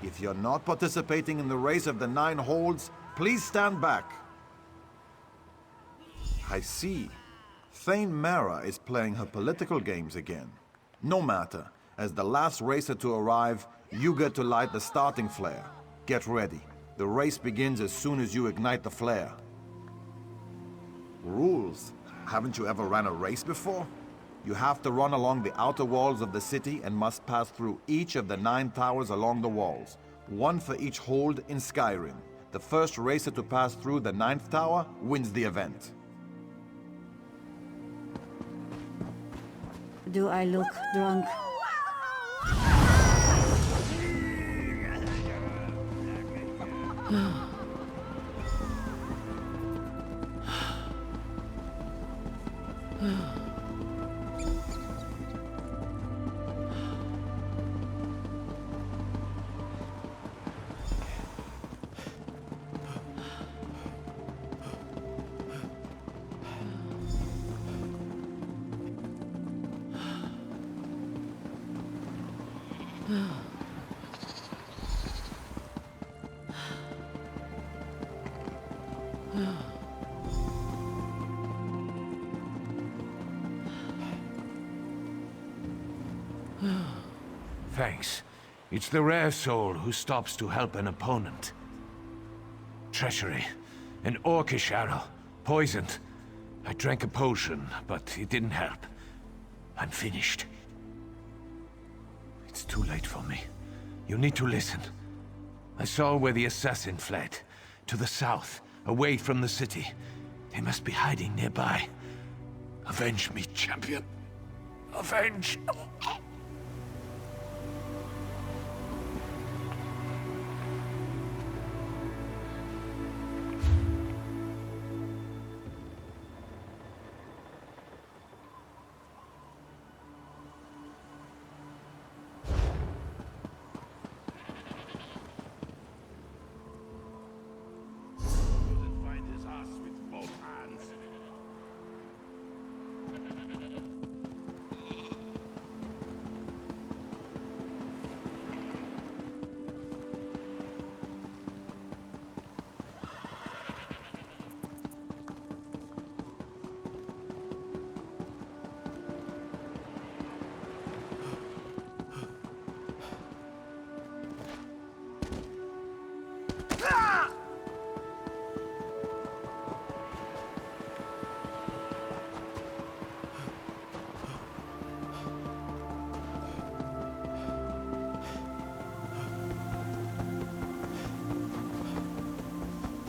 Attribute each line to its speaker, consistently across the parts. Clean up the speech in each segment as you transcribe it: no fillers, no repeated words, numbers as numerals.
Speaker 1: If you're not participating in the race of the 9 holes, please stand back. I see. Thane Mara is playing her political games again. No matter. As the last racer to arrive, you get to light the starting flare. Get ready. The race begins as soon as you ignite the flare. Rules? Haven't you ever ran a race before? You have to run along the outer walls of the city and must pass through each of the 9 towers along the walls. 1 for each hold in Skyrim. The first racer to pass through the 9th tower wins the event.
Speaker 2: Do I look drunk?
Speaker 3: Thanks. It's the rare soul who stops to help an opponent. Treachery. An orcish arrow. Poisoned. I drank a potion, but it didn't help. I'm finished. It's too late for me. You need to listen. I saw where the assassin fled. To the south, away from the city. They must be hiding nearby. Avenge me, champion. Avenge!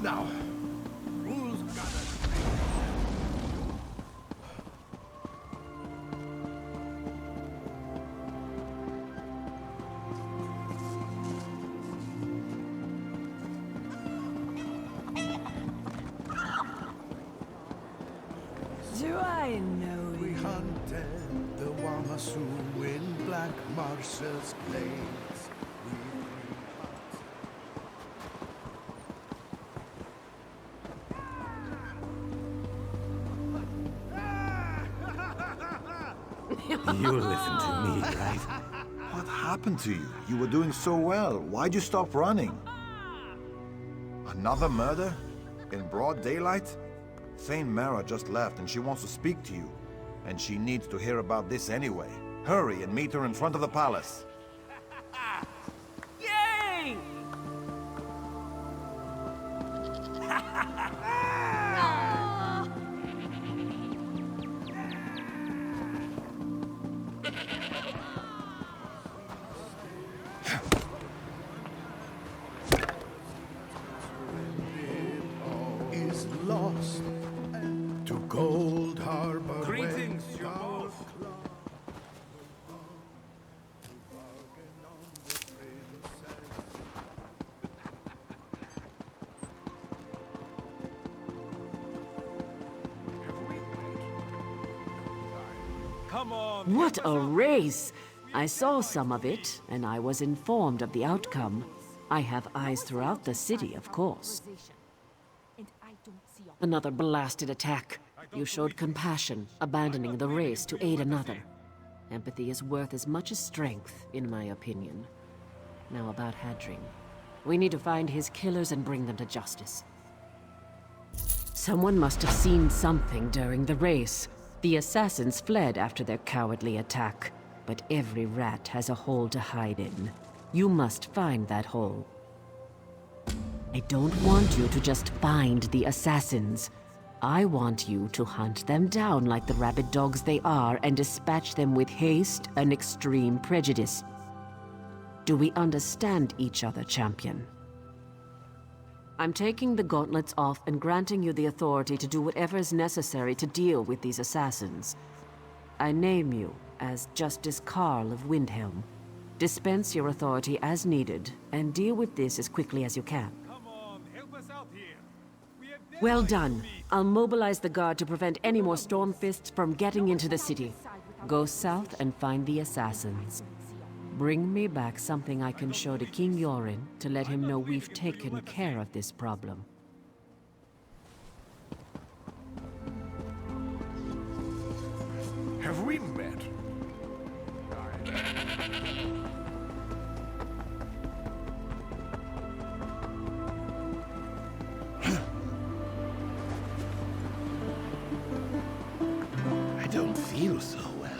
Speaker 4: Now, rules gotta
Speaker 2: Do I know
Speaker 4: We
Speaker 2: you?
Speaker 4: hunted the Wamasu in Black Marsh's glades.
Speaker 3: You listen to me, right?
Speaker 1: What happened to you? You were doing so well. Why'd you stop running? Another murder? In broad daylight? Thane Mara just left and she wants to speak to you. And she needs to hear about this anyway. Hurry and meet her in front of the palace.
Speaker 2: Yay!
Speaker 4: Is lost to Gold Harbor.
Speaker 3: Greetings, your boss. Come on.
Speaker 2: What a race! I saw some of it, and I was informed of the outcome. I have eyes throughout the city, of course. Another blasted attack. You showed compassion, abandoning the race to aid another. Empathy is worth as much as strength, in my opinion. Now about Hadring. We need to find his killers and bring them to justice. Someone must have seen something during the race. The assassins fled after their cowardly attack, but every rat has a hole to hide in. You must find that hole. I don't want you to just find the assassins. I want you to hunt them down like the rabid dogs they are and dispatch them with haste and extreme prejudice. Do we understand each other, champion? I'm taking the gauntlets off and granting you the authority to do whatever is necessary to deal with these assassins. I name you as Justice Carl of Windhelm. Dispense your authority as needed, and deal with this as quickly as you can.
Speaker 5: Come on, help us out here. We have
Speaker 2: Well
Speaker 5: deadlines to
Speaker 2: done.
Speaker 5: meet.
Speaker 2: I'll mobilize the guard to prevent any more Stormfists from getting into the city. Go south and find the assassins. Bring me back something I can show to King Yorin to let him know we've taken care of this problem.
Speaker 3: Have we met?
Speaker 1: I don't feel so well.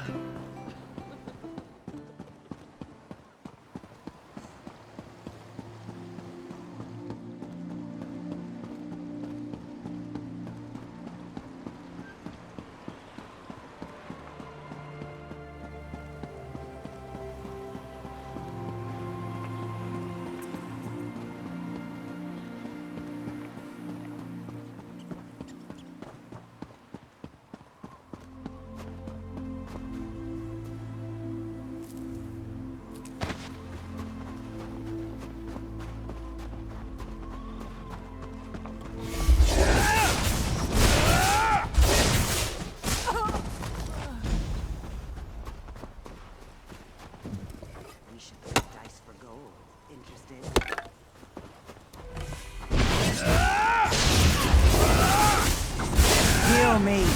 Speaker 6: Heal me.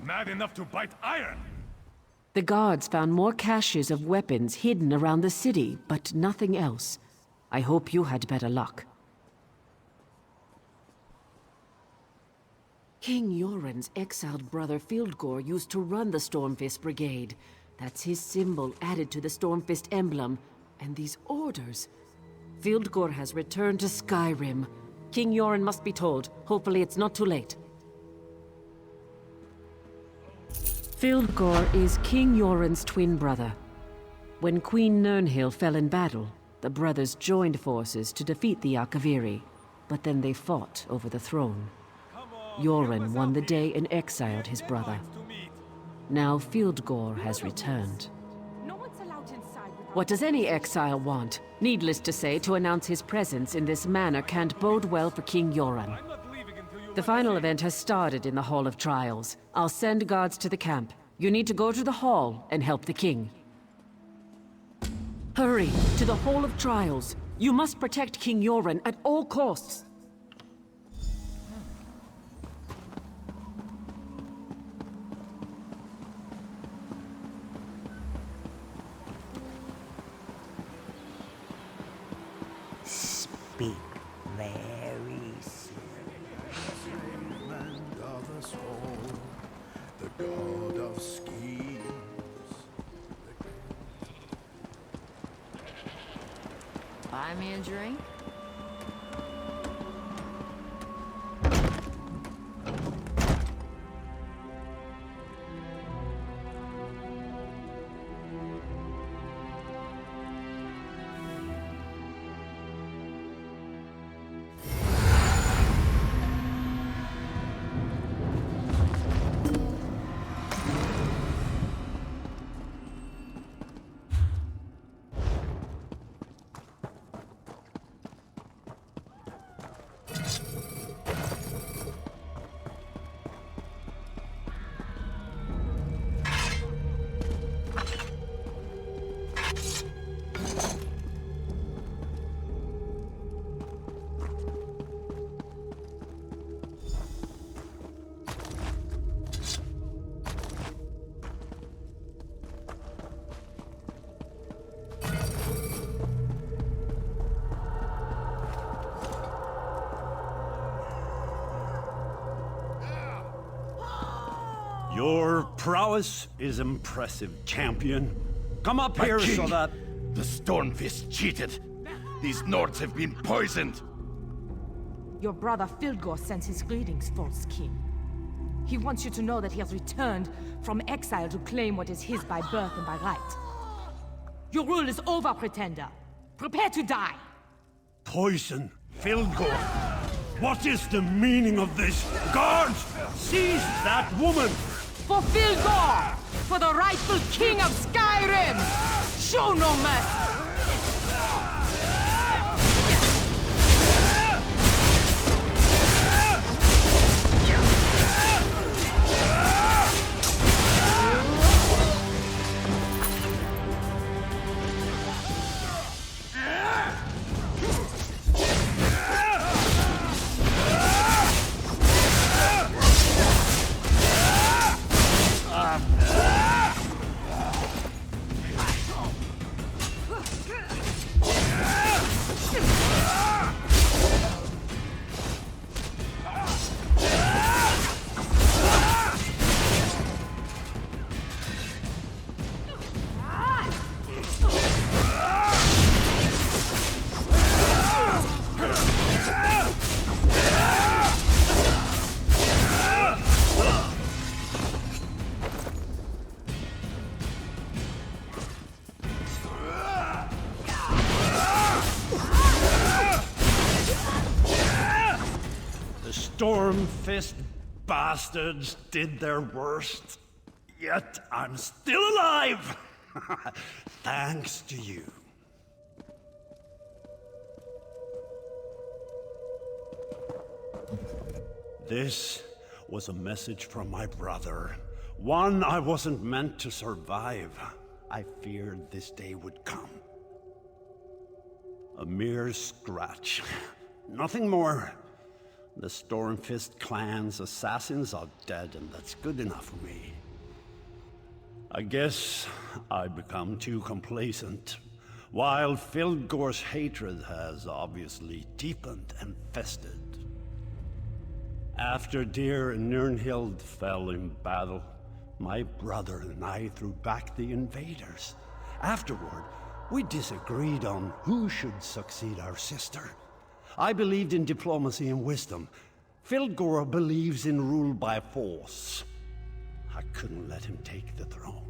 Speaker 5: Mad enough to bite iron!
Speaker 2: The guards found more caches of weapons hidden around the city, but nothing else. I hope you had better luck. King Yoren's exiled brother Fieldgore used to run the Stormfist Brigade. That's his symbol added to the Stormfist emblem. And these orders... Fieldgore has returned to Skyrim. King Yoren must be told. Hopefully it's not too late. Fieldgore is King Yoren's twin brother. When Queen Nirnhill fell in battle, the brothers joined forces to defeat the Akaviri, but then they fought over the throne. Yoren won the day and exiled his brother. Now Fieldgore has returned. What does any exile want? Needless to say, to announce his presence in this manner can't bode well for King Yoren. The final event has started in the Hall of Trials. I'll send guards to the camp. You need to go to the hall and help the king. Hurry, to the Hall of Trials. You must protect King Yoren at all costs.
Speaker 6: Speak very slow.
Speaker 4: Land of us all, the god of schemes.
Speaker 7: Buy me a drink?
Speaker 8: Your prowess is impressive, champion. Come up here so that...
Speaker 5: The Stormfist cheated. These Nords have been poisoned.
Speaker 9: Your brother Fieldgore sends his greetings, false king. He wants you to know that he has returned from exile to claim what is his by birth and by right. Your rule is over, pretender. Prepare to die.
Speaker 8: Poison, Fieldgore. What is the meaning of this? Guards, seize that woman!
Speaker 9: For Fieldgore! For the rightful king of Skyrim! Show no mercy!
Speaker 8: Stormfist bastards did their worst, yet I'm still alive! Thanks to you. This was a message from my brother. One I wasn't meant to survive. I feared this day would come. A mere scratch. Nothing more. The Stormfist clan's assassins are dead, and that's good enough for me. I guess I've become too complacent. while Fildgor's hatred has obviously deepened and festered. After dear Nirnhild fell in battle, my brother and I threw back the invaders. Afterward, we disagreed on who should succeed our sister. I believed in diplomacy and wisdom. Fildgor believes in rule by force. I couldn't let him take the throne.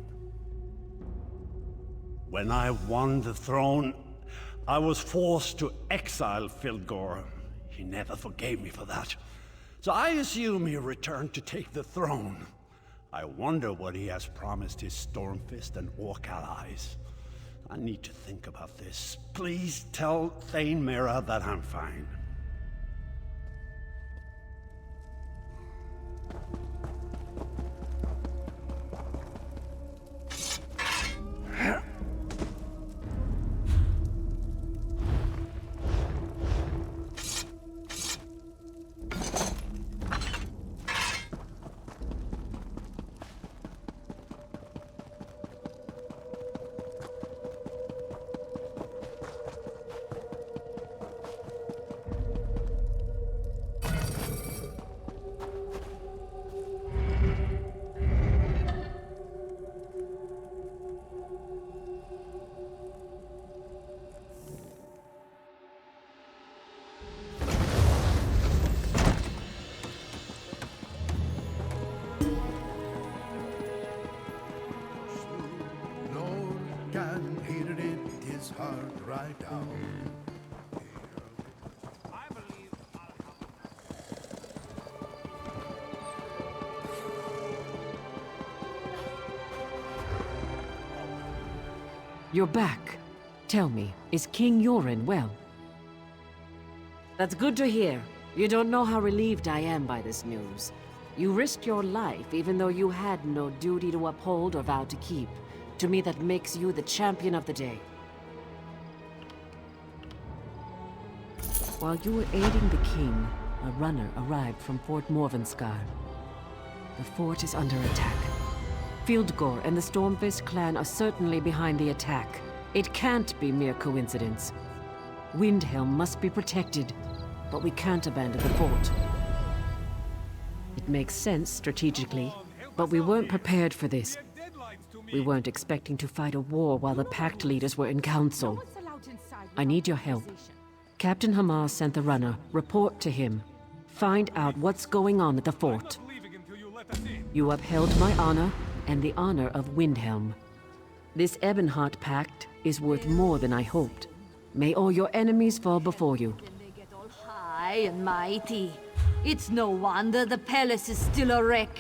Speaker 8: When I won the throne, I was forced to exile Fildgor. He never forgave me for that. So I assume he returned to take the throne. I wonder what he has promised his Stormfist and Orc allies. I need to think about this. Please tell Thane Mera that I'm fine.
Speaker 4: Hard right down.
Speaker 2: You're back. Tell me, is King Yoren well? That's good to hear. You don't know how relieved I am by this news. You risked your life even though you had no duty to uphold or vow to keep. To me, that makes you the champion of the day. While you were aiding the king, a runner arrived from Fort Morvenskar. The fort is under attack. Fildgor and the Stormfist clan are certainly behind the attack. It can't be mere coincidence. Windhelm must be protected, but we can't abandon the fort. It makes sense strategically, but we weren't prepared for this. We weren't expecting to fight a war while the Pact leaders were in council. I need your help. Captain Hamas sent the runner. Report to him. Find out what's going on at the fort. You upheld my honor and the honor of Windhelm. This Ebonheart Pact is worth more than I hoped. May all your enemies fall before you.
Speaker 10: They get all high and mighty. It's no wonder the palace is still a wreck.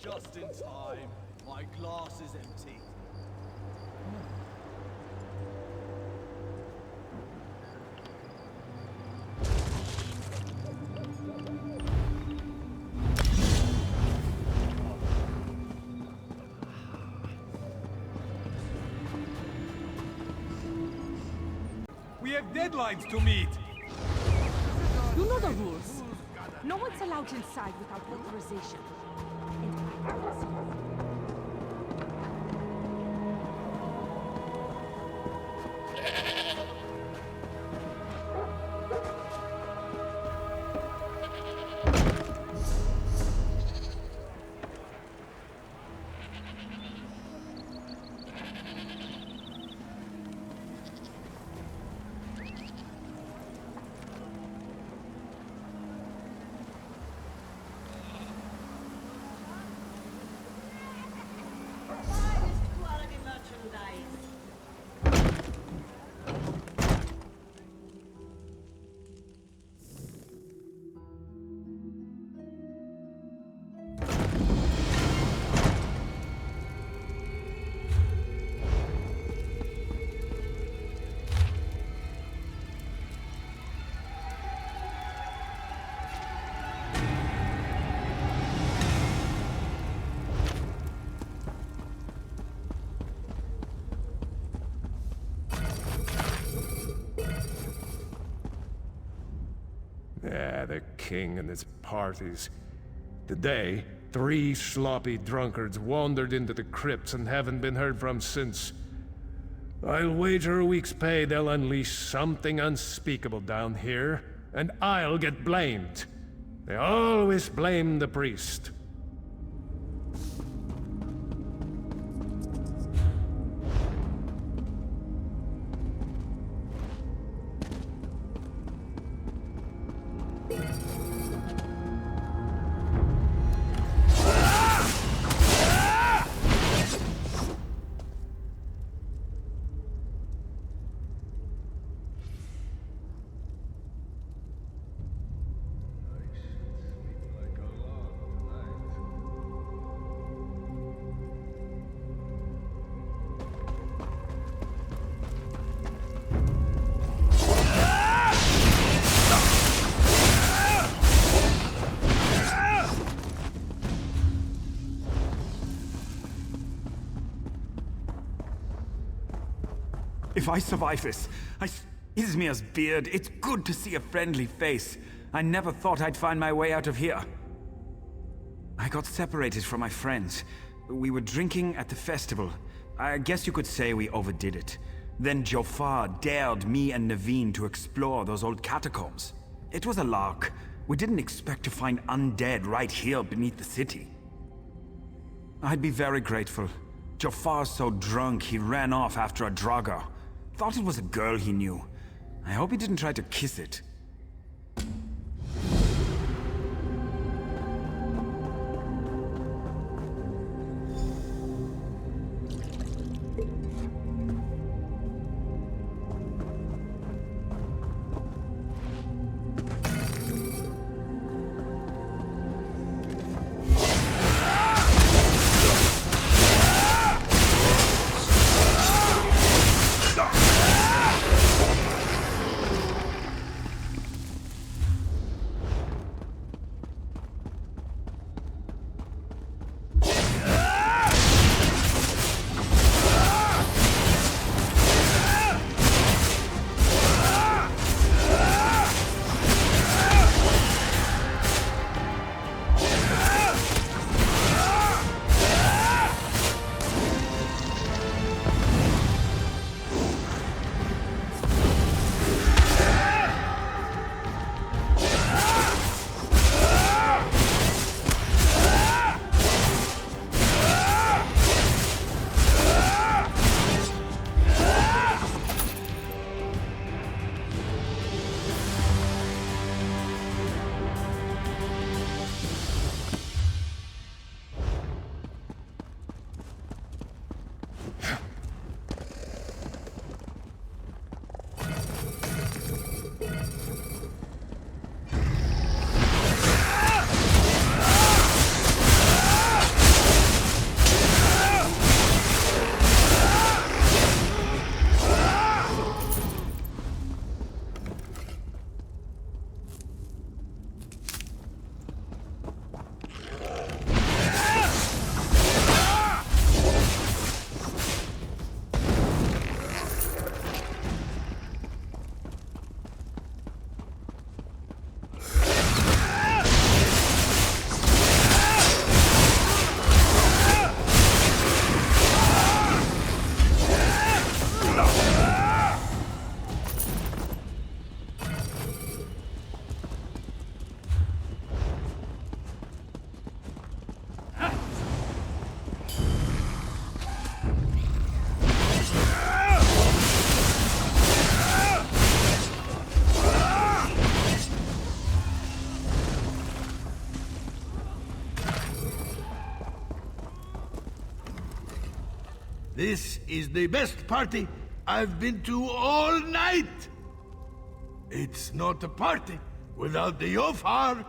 Speaker 11: Just in time. My glass is empty.
Speaker 3: We have deadlines to meet.
Speaker 9: You know the rules. No one's allowed inside without authorization.
Speaker 3: Yeah, the king and his parties. Today, 3 sloppy drunkards wandered into the crypts and haven't been heard from since. I'll wager a week's pay they'll unleash something unspeakable down here, and I'll get blamed. They always blame the priest.
Speaker 12: If I survive this, Izmir's beard, it's good to see a friendly face. I never thought I'd find my way out of here. I got separated from my friends. We were drinking at the festival. I guess you could say we overdid it. Then Jafar dared me and Naveen to explore those old catacombs. It was a lark. We didn't expect to find undead right here beneath the city. I'd be very grateful. Jafar's so drunk he ran off after a drugger. Thought it was a girl he knew. I hope he didn't try to kiss it.
Speaker 5: This is the best party I've been to all night! It's not a party without the Yofar.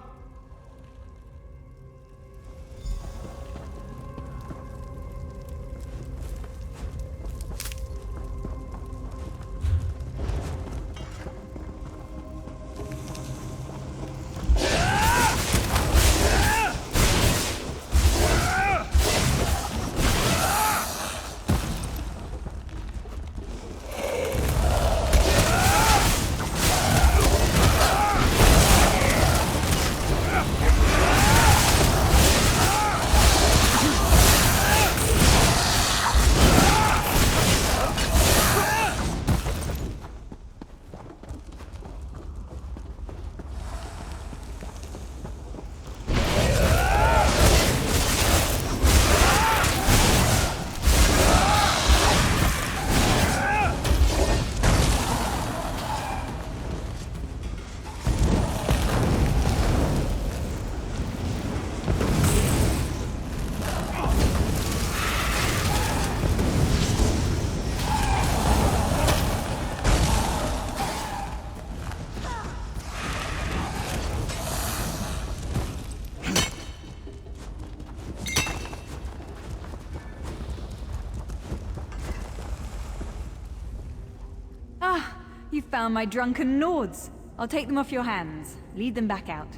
Speaker 13: You found my drunken Nords. I'll take them off your hands. Lead them back out.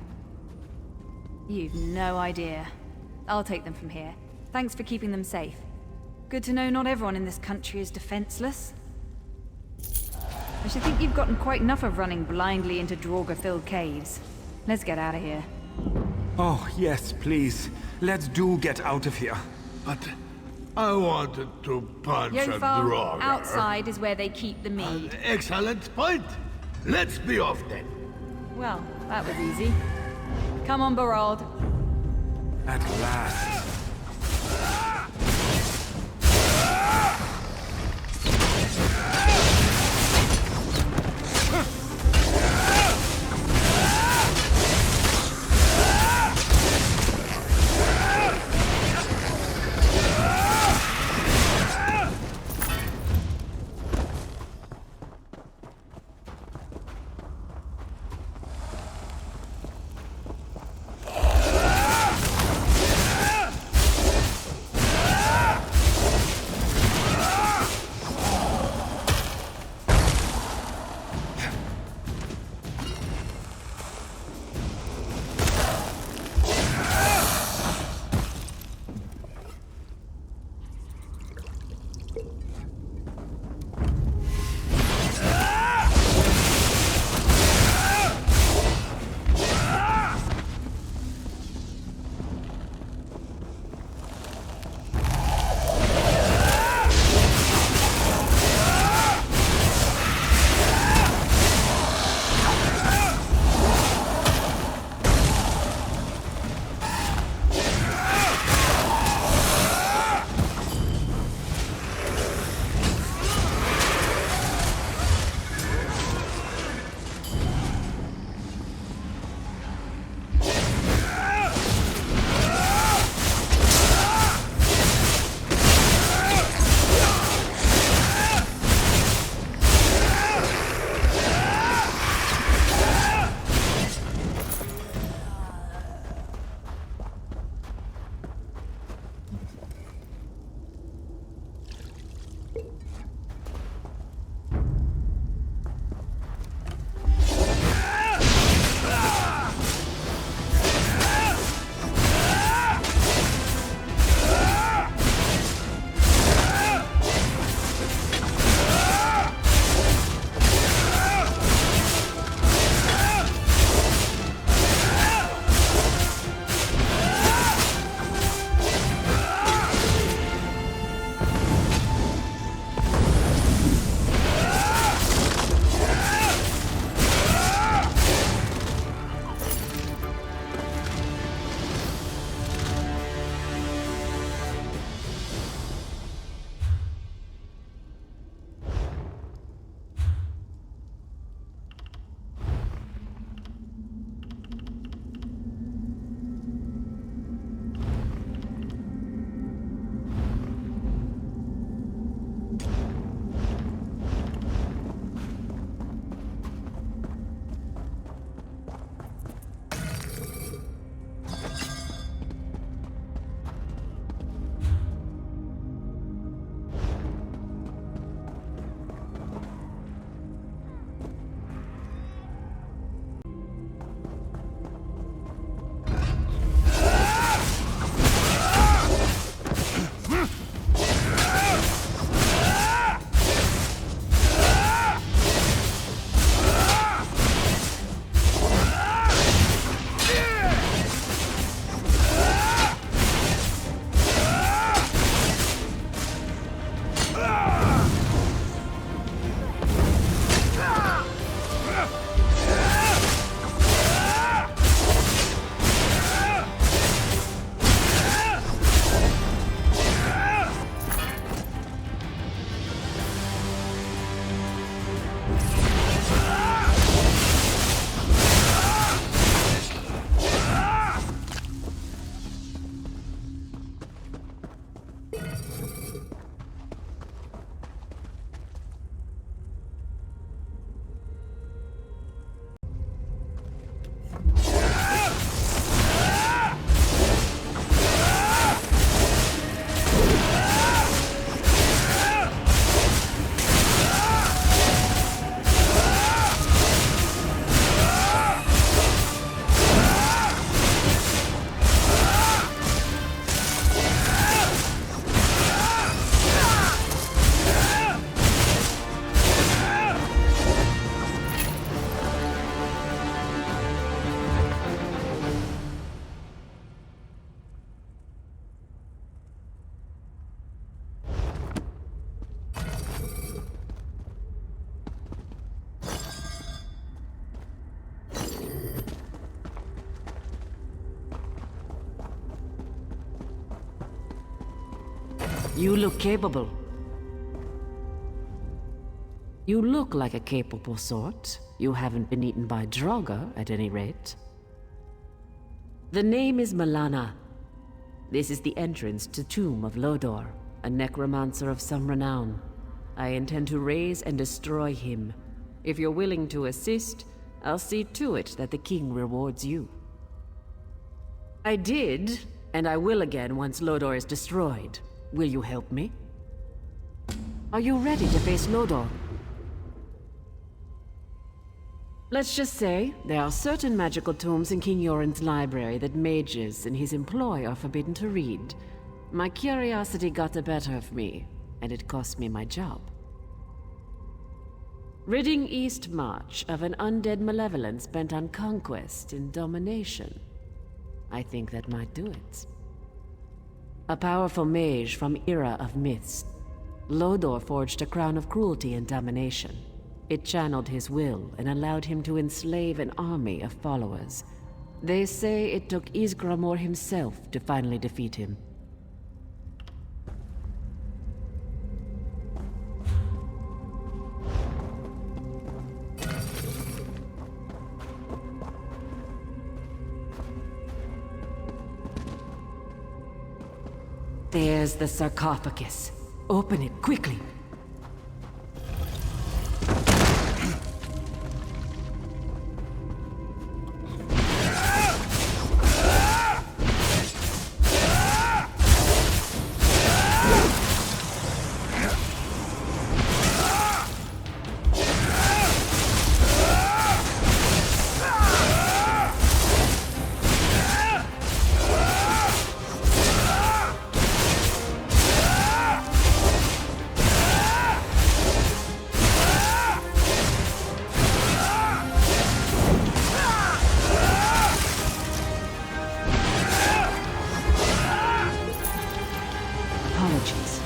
Speaker 13: You've no idea. I'll take them from here. Thanks for keeping them safe. Good to know not everyone in this country is defenseless. I should think you've gotten quite enough of running blindly into Draugr-filled caves. Let's get out of here.
Speaker 12: Oh, yes, please. Let's do get out of here.
Speaker 5: But I wanted to punch a
Speaker 13: Yofar,
Speaker 5: Draugr.
Speaker 13: outside is where they keep the mead.
Speaker 5: Excellent point. Let's be off then.
Speaker 13: Well, that was easy. Come on, Barald.
Speaker 12: At last.
Speaker 2: You look capable. You look like a capable sort. You haven't been eaten by Draugr, at any rate. The name is Malana. This is the entrance to Tomb of Lodor, a necromancer of some renown. I intend to raise and destroy him. If you're willing to assist, I'll see to it that the king rewards you. I did, and I will again once Lodor is destroyed. Will you help me? Are you ready to face Lodor? Let's just say, there are certain magical tomes in King Yoren's library that mages in his employ are forbidden to read. My curiosity got the better of me, and it cost me my job. Ridding East March of an undead malevolence bent on conquest and domination. I think that might do it. A powerful mage from Era of Myths, Lodor forged a crown of cruelty and domination. It channeled his will and allowed him to enslave an army of followers. They say it took Ysgramor himself to finally defeat him. There's the sarcophagus. Open it quickly.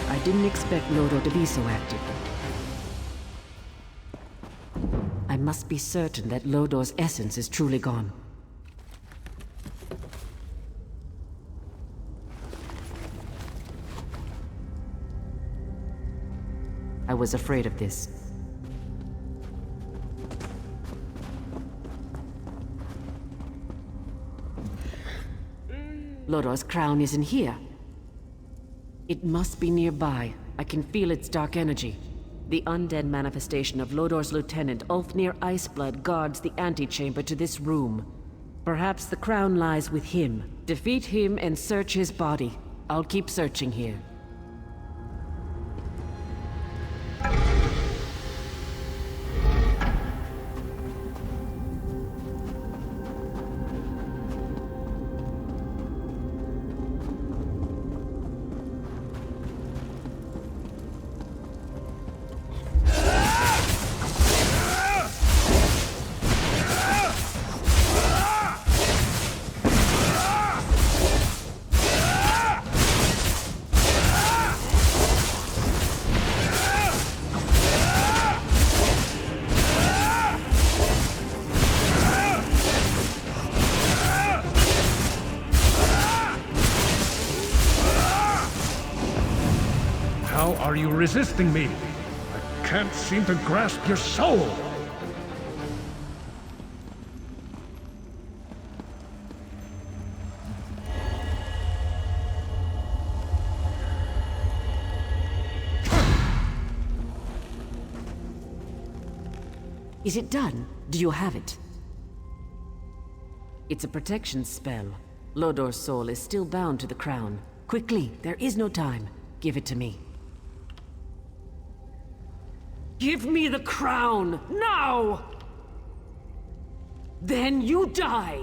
Speaker 2: I didn't expect Lodor to be so active. I must be certain that Lodor's essence is truly gone. I was afraid of this. Lodor's crown isn't here. It must be nearby. I can feel its dark energy. The undead manifestation of Lodor's lieutenant, Ulfnir Iceblood, guards the antechamber to this room. Perhaps the crown lies with him. Defeat him and search his body. I'll keep searching here.
Speaker 3: How are you resisting me? I can't seem to grasp your soul!
Speaker 2: Is it done? Do you have it? It's a protection spell. Lodor's soul is still bound to the crown. Quickly, there is no time. Give it to me. Give me the crown! Now! Then you die!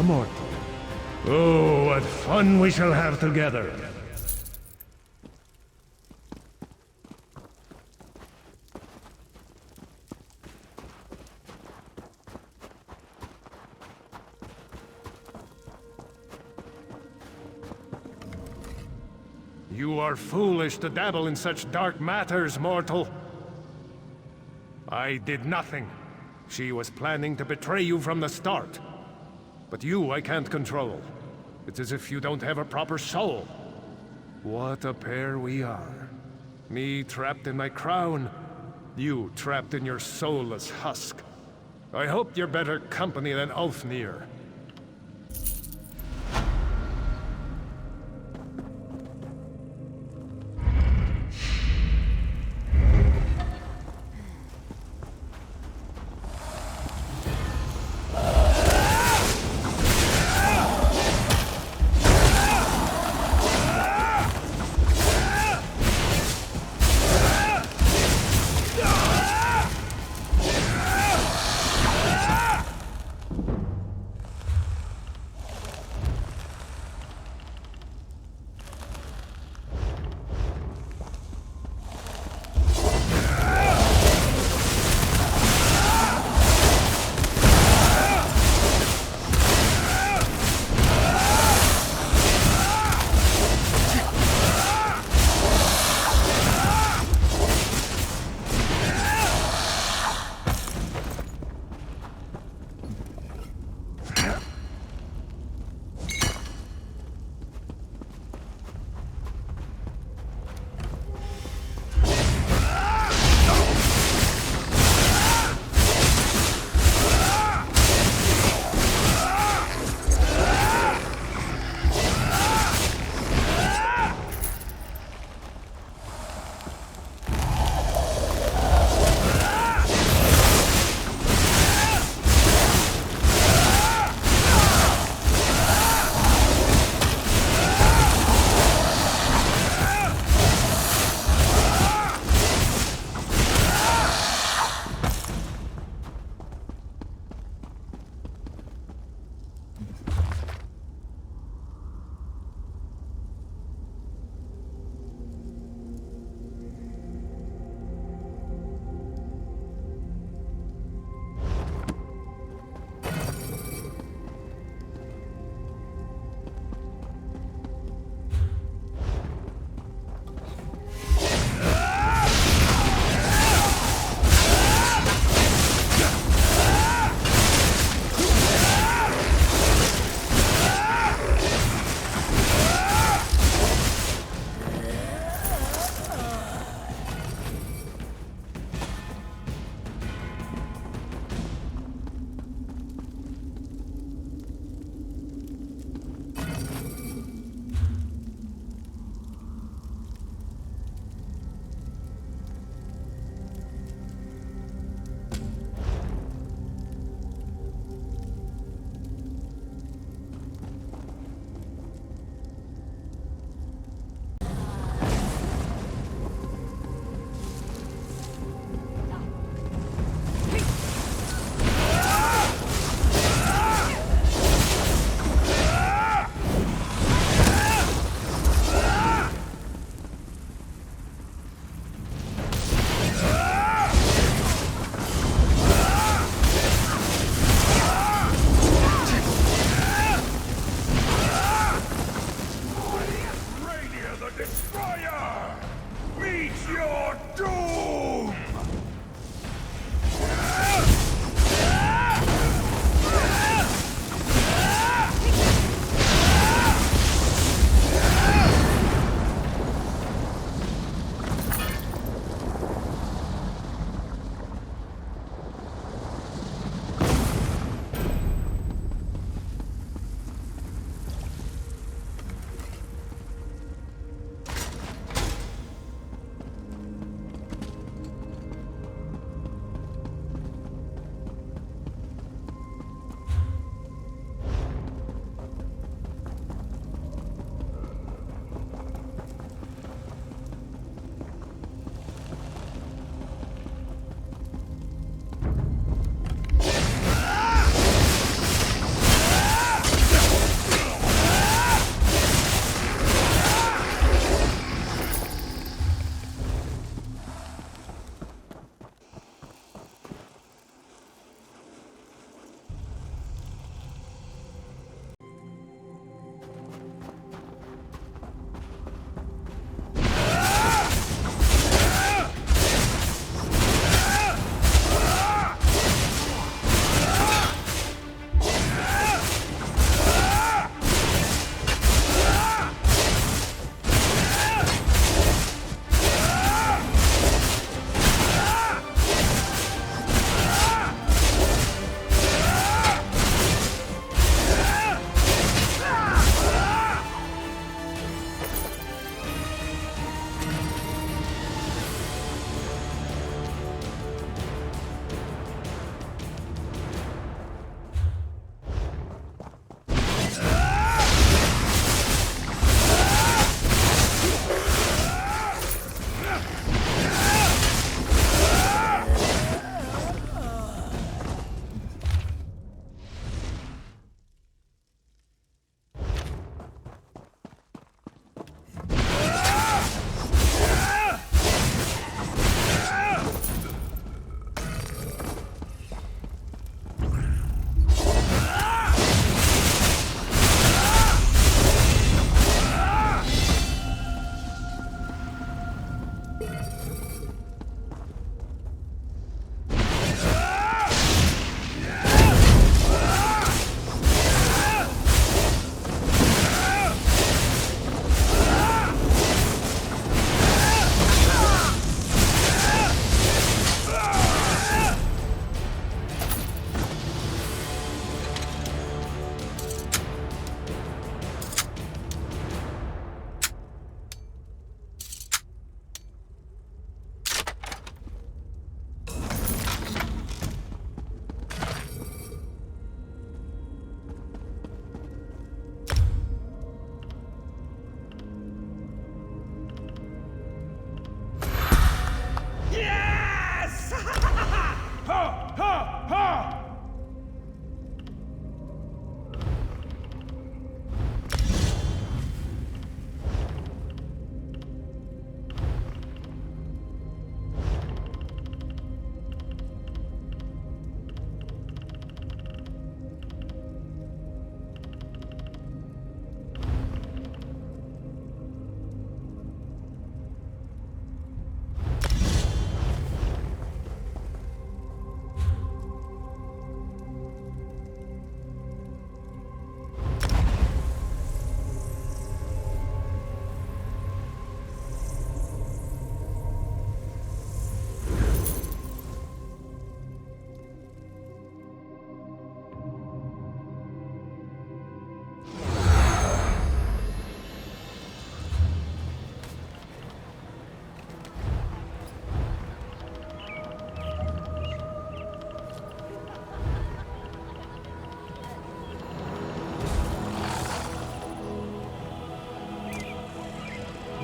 Speaker 3: mortal. Oh, what fun we shall have together. You are foolish to dabble in such dark matters, mortal. I did nothing. She was planning to betray you from the start. But you I can't control. It's as if you don't have a proper soul. What a pair we are. Me trapped in my crown, you trapped in your soulless husk. I hope you're better company than Ulfnir.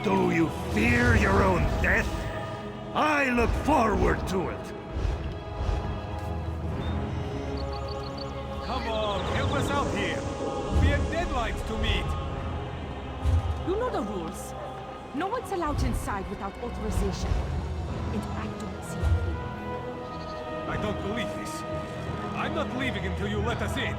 Speaker 5: Do you fear your own death? I look forward to it.
Speaker 12: Come on, help us out here. We have deadlines to meet.
Speaker 9: You know the rules. No one's allowed inside without authorization. And I don't see a thing.
Speaker 12: I don't believe this. I'm not leaving until you let us in.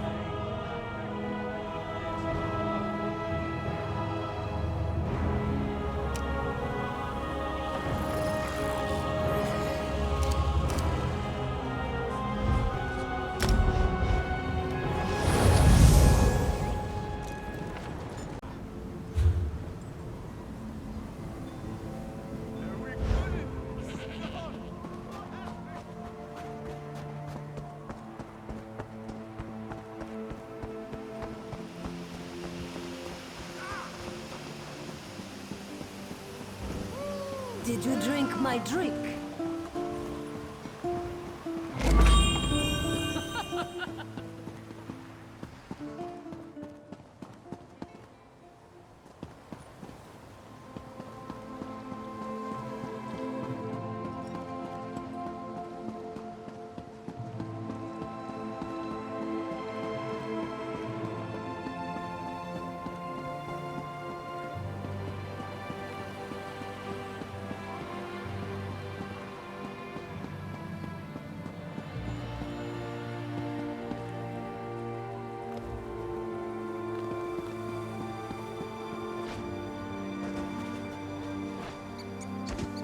Speaker 10: Did you drink my drink?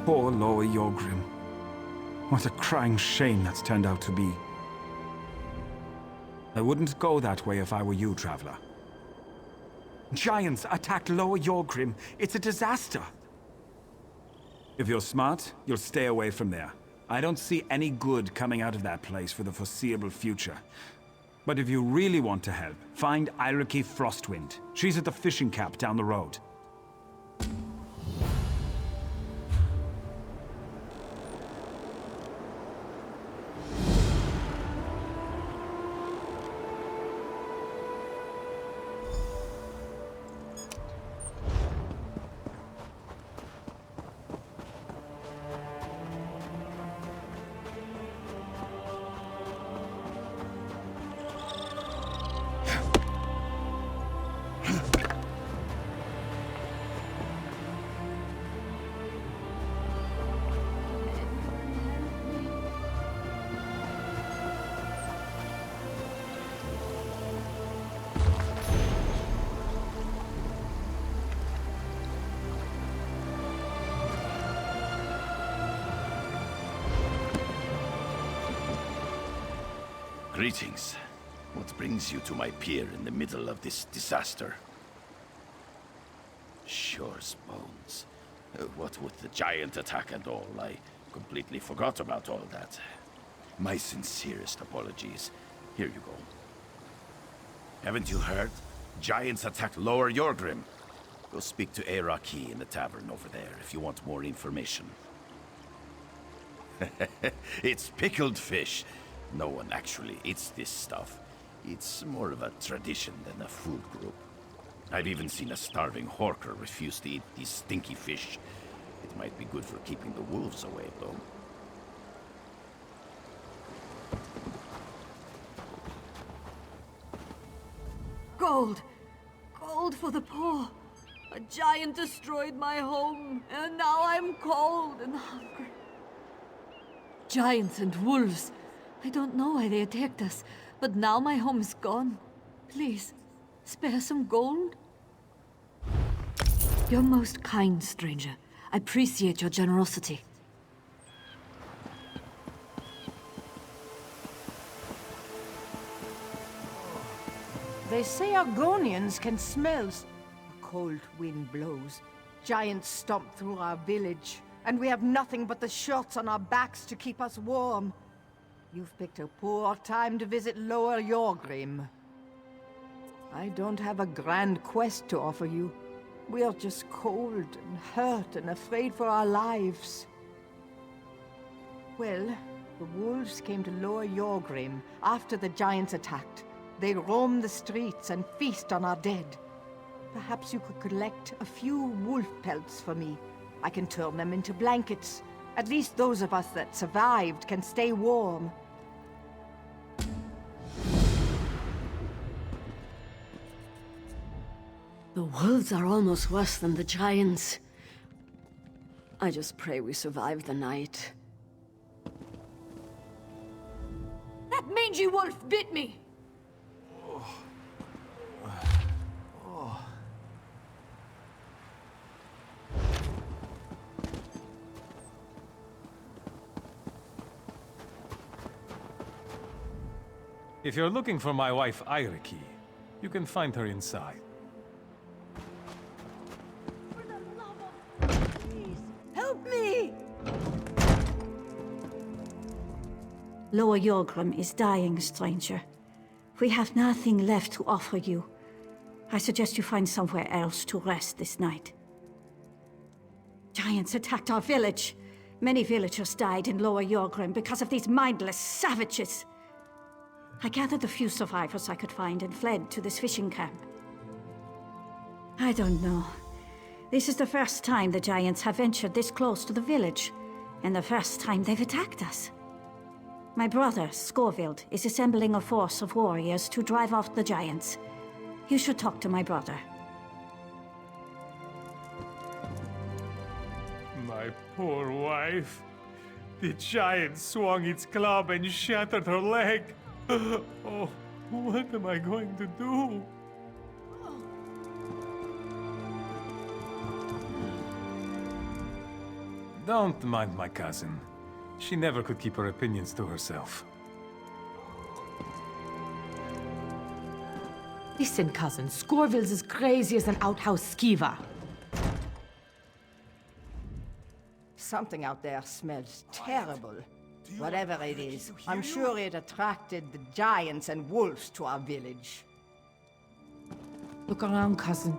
Speaker 12: Poor Lower Yorgrim. What a crying shame that's turned out to be. I wouldn't go that way if I were you, Traveler. Giants attacked Lower Yorgrim. It's a disaster. If you're smart, you'll stay away from there. I don't see any good coming out of that place for the foreseeable future. But if you really want to help, find Iriki Frostwind. She's at the fishing camp down the road.
Speaker 5: Greetings. What brings you to my pier in the middle of this disaster? Sure as bones. What with the giant attack and all, I completely forgot about all that. My sincerest apologies. Here you go. Haven't you heard? Giants attacked Lower Yorgrim. Go speak to Iriki in the tavern over there if you want more information. It's pickled fish. No one actually eats this stuff. It's more of a tradition than a food group. I've even seen a starving horker refuse to eat these stinky fish. It might be good for keeping the wolves away, though.
Speaker 10: Gold! Gold for the poor! A giant destroyed my home, and now I'm cold and hungry. Giants and wolves! I don't know why they attacked us, but now my home is gone. Please, spare some gold? You're most kind, stranger. I appreciate your generosity.
Speaker 14: They say Argonians can smell. A cold wind blows. Giants stomp through our village, and we have nothing but the shirts on our backs to keep us warm. You've picked a poor time to visit Lower Yorgrim. I don't have a grand quest to offer you. We are just cold and hurt and afraid for our lives. Well, the wolves came to Lower Yorgrim after the giants attacked. They roam the streets and feast on our dead. Perhaps you could collect a few wolf pelts for me. I can turn them into blankets. At least those of us that survived can stay warm.
Speaker 10: The wolves are almost worse than the giants. I just pray we survive the night. That mangy wolf bit me!
Speaker 3: If you're looking for my wife, Eiriki, you can find her inside.
Speaker 10: Help me!
Speaker 15: Lower Yorgrim is dying, stranger. We have nothing left to offer you. I suggest you find somewhere else to rest this night. Giants attacked our village. Many villagers died in Lower Yorgrim because of these mindless savages. I gathered the few survivors I could find and fled to this fishing camp. I don't know. This is the first time the giants have ventured this close to the village, and the first time they've attacked us. My brother, Scorvild, is assembling a force of warriors to drive off the giants. You should talk to my brother.
Speaker 3: My poor wife. The giant swung its club and shattered her leg. Oh, what am I going to do? Don't mind my cousin. She never could keep her opinions to herself.
Speaker 9: Listen, cousin, Scorville's as crazy as an outhouse skeever. Something out there smells terrible. Whatever it is, I'm sure it attracted the giants and wolves to our village. Look around, cousin.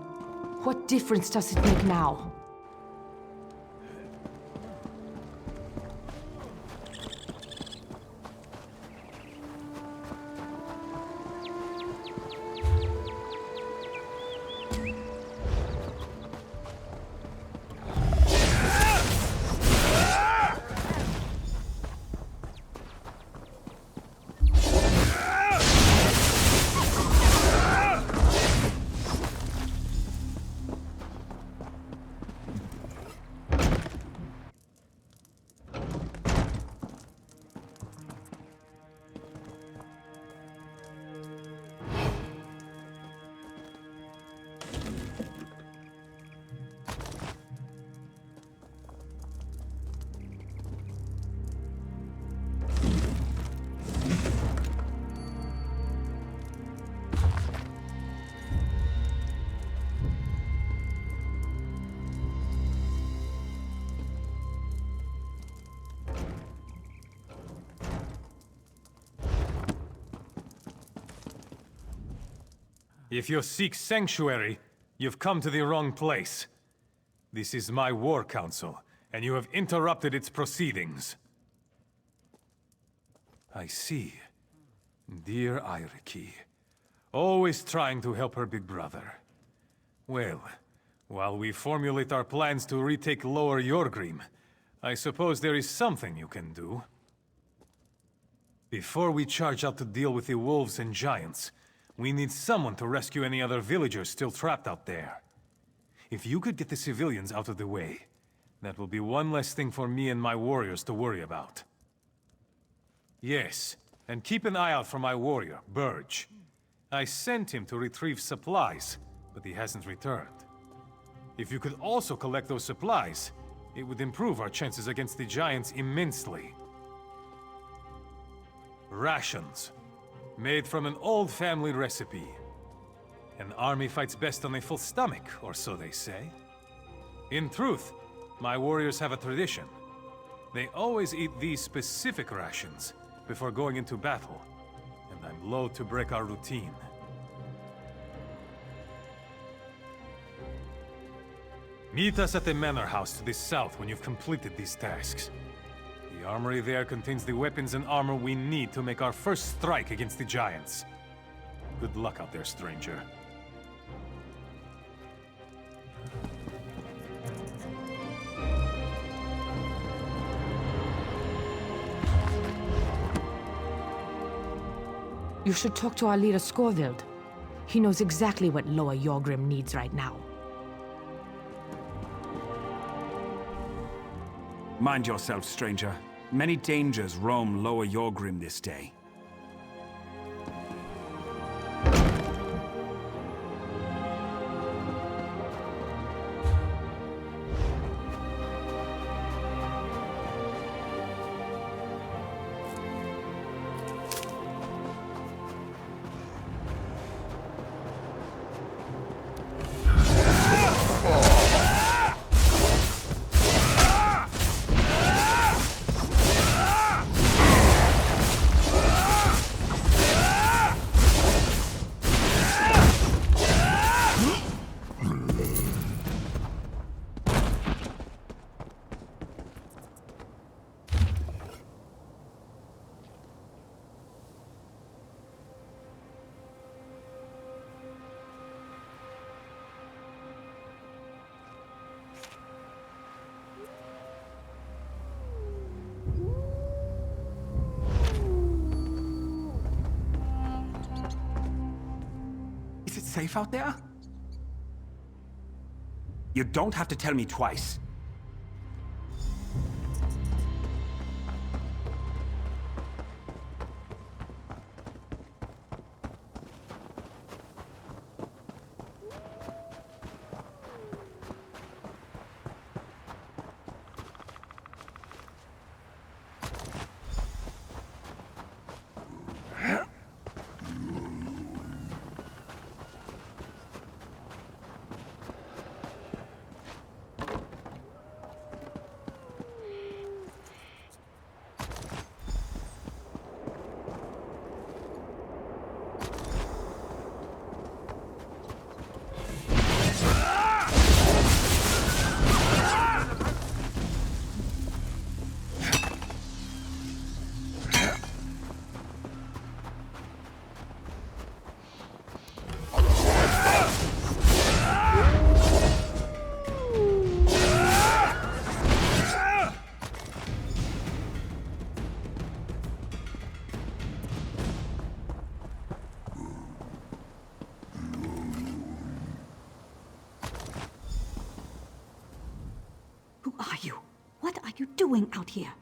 Speaker 9: What difference does it make now?
Speaker 3: If you seek sanctuary, you've come to the wrong place. This is my war council, and you have interrupted its proceedings. I see. Dear Eiriki, always trying to help her big brother. Well, while we formulate our plans to retake Lower Yorgrim, I suppose there is something you can do. Before we charge out to deal with the wolves and giants, we need someone to rescue any other villagers still trapped out there. If you could get the civilians out of the way, that will be one less thing for me and my warriors to worry about. Yes, and keep an eye out for my warrior, Burge. I sent him to retrieve supplies, but he hasn't returned. If you could also collect those supplies, it would improve our chances against the giants immensely. Rations. Made from an old family recipe. An army fights best on a full stomach, or so they say. In truth, my warriors have a tradition. They always eat these specific rations before going into battle, and I'm loath to break our routine. Meet us at the manor house to the south when you've completed these tasks. The armory there contains the weapons and armor we need to make our first strike against the giants. Good luck out there, stranger.
Speaker 9: You should talk to our leader, Scorvild. He knows exactly what Lower Yorgrim needs right now.
Speaker 12: Mind yourself, stranger. Many dangers roam Lower Yorgrim this day. Is it safe out there? You don't have to tell me twice.
Speaker 15: Who are you? What are you doing out here?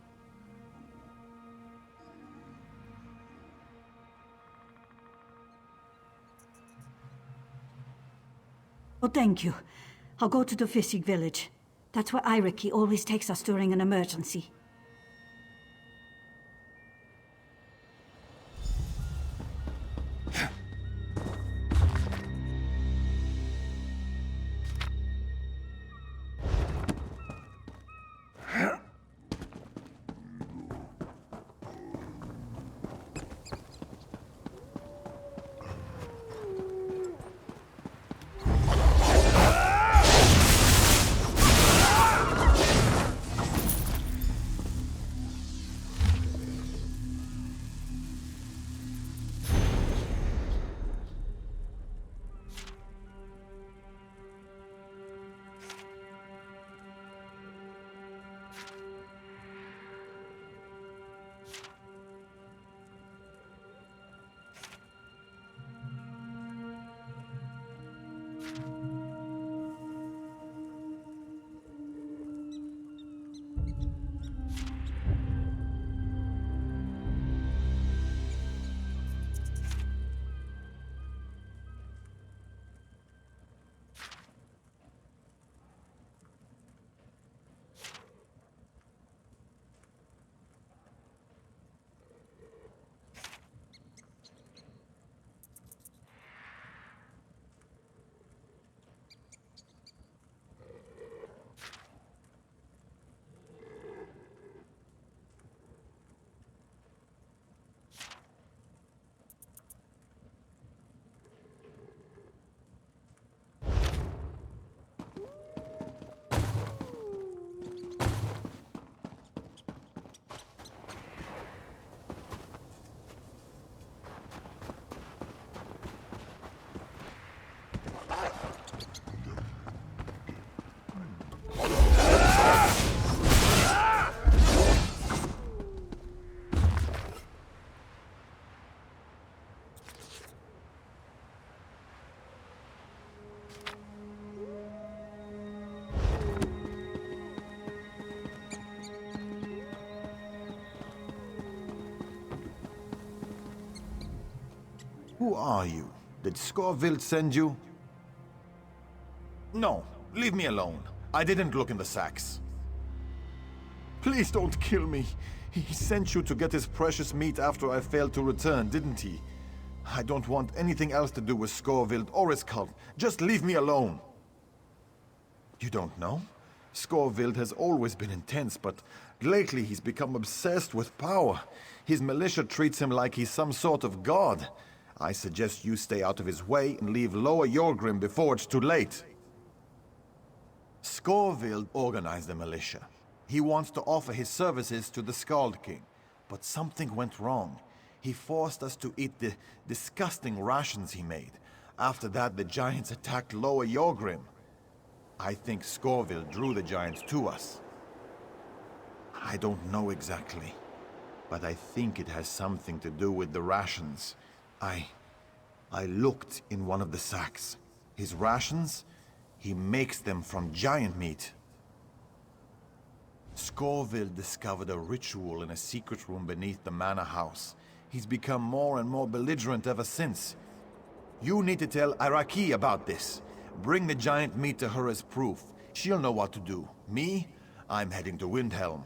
Speaker 15: Oh, thank you. I'll go to the fishing village. That's where Iriki always takes us during an emergency.
Speaker 1: Who are you? Did Scoville send you? No, leave me alone. I didn't look in the sacks. Please don't kill me. He sent you to get his precious meat after I failed to return, didn't he? I don't want anything else to do with Scoville or his cult. Just leave me alone. You don't know? Scoville has always been intense, but lately he's become obsessed with power. His militia treats him like he's some sort of god. I suggest you stay out of his way and leave Lower Yorgrim before it's too late. Scoville organized the militia. He wants to offer his services to the Skald King, but something went wrong. He forced us to eat the disgusting rations he made. After that, the giants attacked Lower Yorgrim. I think Scoville drew the giants to us. I don't know exactly, but I think it has something to do with the rations. I looked in one of the sacks. His rations? He makes them from giant meat. Scoville discovered a ritual in a secret room beneath the manor house. He's become more and more belligerent ever since. You need to tell Iraqi about this. Bring the giant meat to her as proof. She'll know what to do. Me? I'm heading to Windhelm.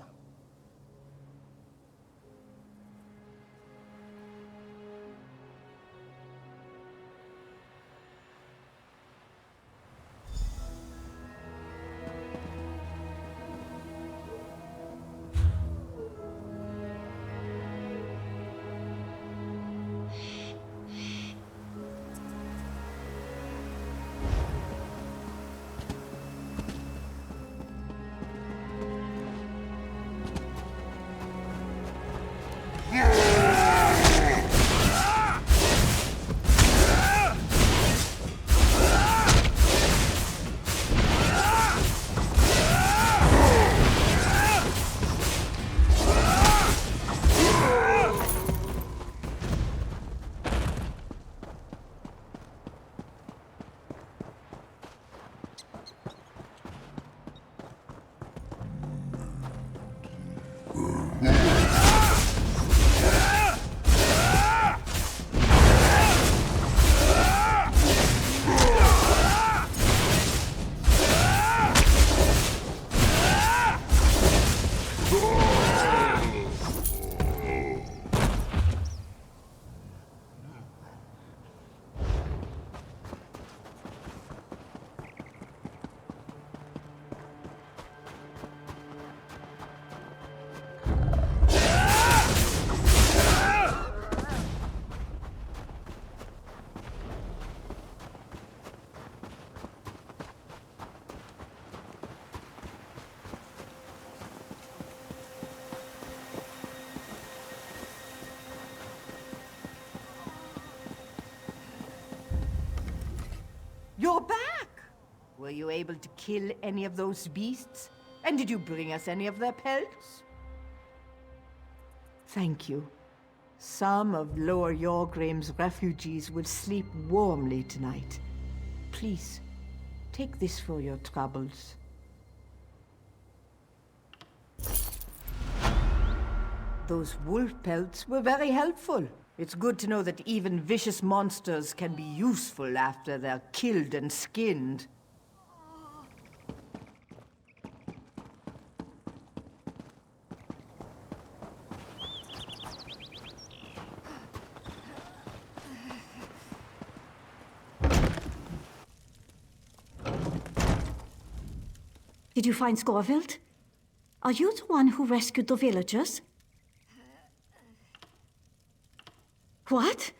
Speaker 14: You're back! Were you able to kill any of those beasts? And did you bring us any of their pelts? Thank you. Some of Lower Yorgrim's refugees will sleep warmly tonight. Please, take this for your troubles. Those wolf pelts were very helpful. It's good to know that even vicious monsters can be useful after they're killed and skinned.
Speaker 15: Did you find Scoville? Are you the one who rescued the villagers? What?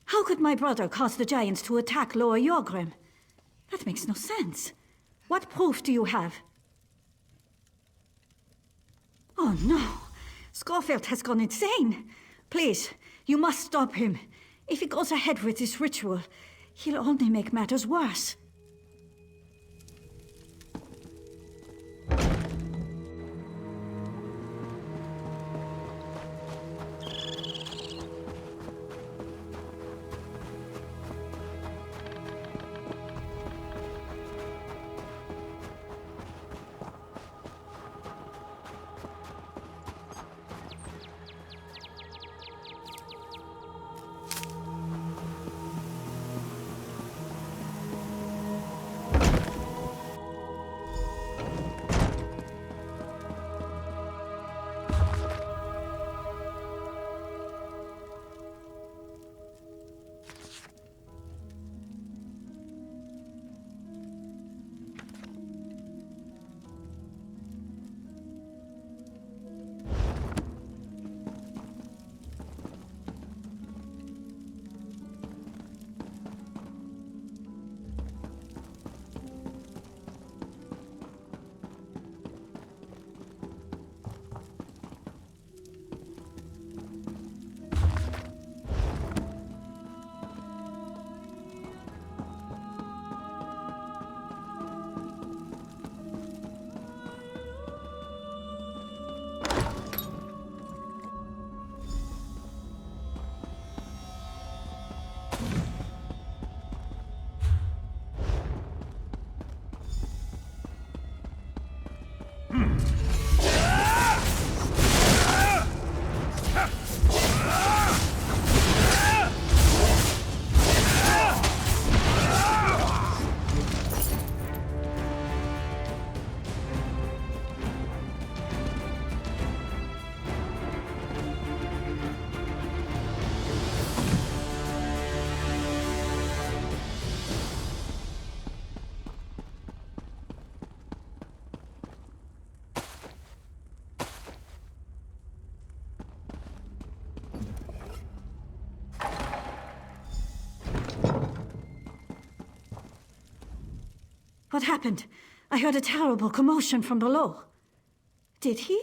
Speaker 15: How could my brother cause the giants to attack Lower Yorgrim? That makes no sense. What proof do you have? Oh no! Scoville has gone insane! Please, you must stop him. If he goes ahead with this ritual, he'll only make matters worse. What happened? I heard a terrible commotion from below. Did he?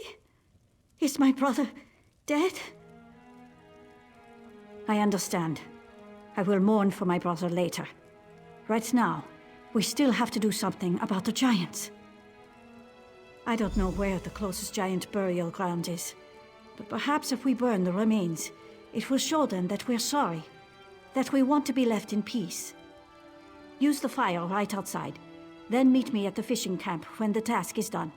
Speaker 15: Is my brother dead? I understand. I will mourn for my brother later. Right now, we still have to do something about the giants. I don't know where the closest giant burial ground is, but perhaps if we burn the remains, it will show them that we're sorry, that we want to be left in peace. Use the fire right outside, then meet me at the fishing camp when the task is done.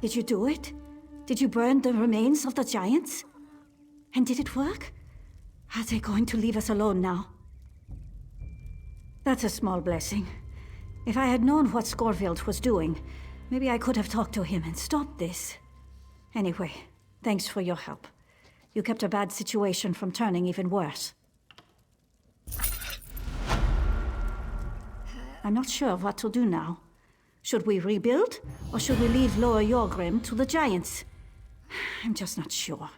Speaker 15: Did you do it? Did you burn the remains of the giants? And did it work? Are they going to leave us alone now? That's a small blessing. If I had known what Scorfield was doing, maybe I could have talked to him and stopped this. Anyway, thanks for your help. You kept a bad situation from turning even worse. I'm not sure what to do now. Should we rebuild, or should we leave Lower Jorgrim to the giants? I'm just not sure.